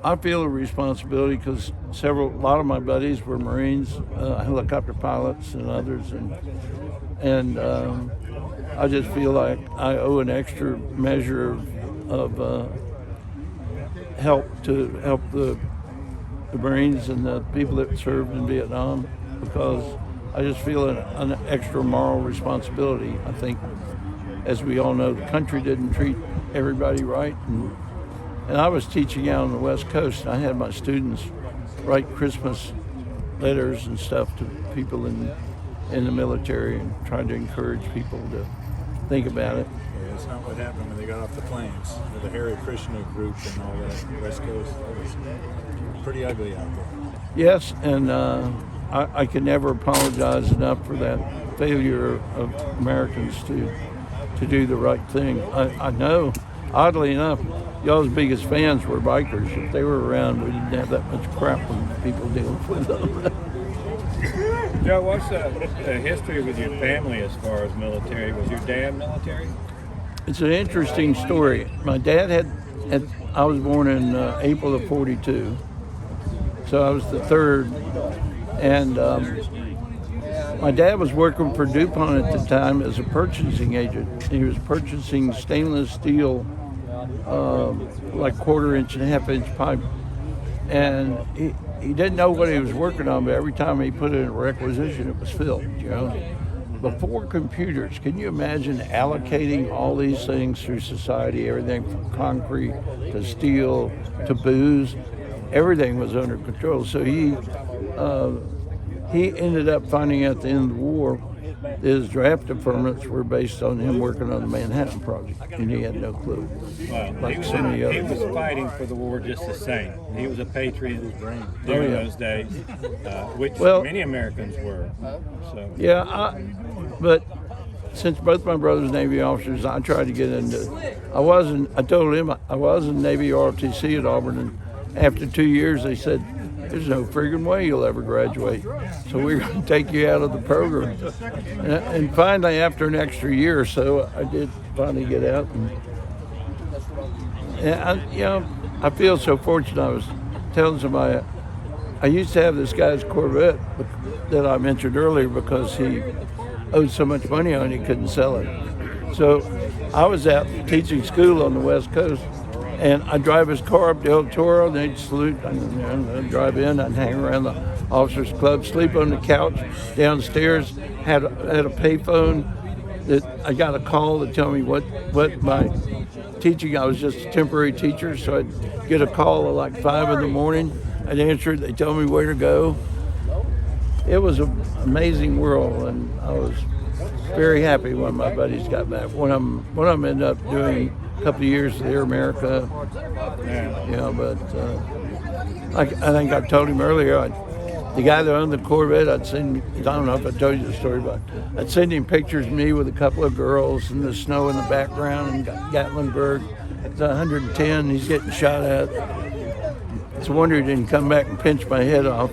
I feel a responsibility because a lot of my buddies were Marines, helicopter pilots, and others, and I just feel like I owe an extra measure of help the Marines and the people that served in Vietnam, because I just feel an extra moral responsibility. I think, as we all know, the country didn't treat everybody right, and I was teaching out on the West Coast. And I had my students write Christmas letters and stuff to people in the military and trying to encourage people to think about it. Yeah, it's not what happened when they got off the planes with the Hare Krishna group and all that West Coast. It was pretty ugly out there. Yes, and I can never apologize enough for that failure of Americans to do the right thing. I know, oddly enough, y'all's biggest fans were bikers. If they were around, we didn't have that much crap when people dealing with them. Joe, what's the history with your family as far as military? Was your dad military? It's an interesting story. My dad had I was born in April of '42, so I was the third, and my dad was working for DuPont at the time as a purchasing agent. He was purchasing stainless steel, like quarter-inch and half-inch pipe, and he didn't know what he was working on, but every time he put it in a requisition, it was filled, you know. Before computers, can you imagine allocating all these things through society, everything from concrete to steel to booze? Everything was under control. So he ended up finding out at the end of the war his draft deferments were based on him working on the Manhattan Project, and he had no clue. Well, like he so many others. was fighting for the war just the same. He was a patriot during those days, which many Americans were. So. Yeah, but since both my brothers Navy officers, I tried to get into. I told him I was in Navy ROTC at Auburn, and after 2 years they said, "There's no friggin' way you'll ever graduate, so we're going to take you out of the program." And finally, after an extra year or so, I did finally get out. And I feel so fortunate. I was telling somebody, I used to have this guy's Corvette that I mentioned earlier because he owed so much money on it, he couldn't sell it. So I was out teaching school on the West Coast, and I'd drive his car up to El Toro, and they'd salute. I'd drive in, I'd hang around the officers' club, sleep on the couch downstairs, had a payphone that I got a call to tell me what my teaching. I was just a temporary teacher, so I'd get a call at like 5 in the morning. I'd answer it, they'd tell me where to go. It was an amazing world, and I was very happy when my buddies got back. When I'm ended up doing a couple of years at Air America, but I think I told him earlier, the guy that owned the Corvette, I don't know if I told you the story, but I'd send him pictures of me with a couple of girls and the snow in the background and Gatlinburg. It's 110, he's getting shot at. It's a wonder he didn't come back and pinch my head off.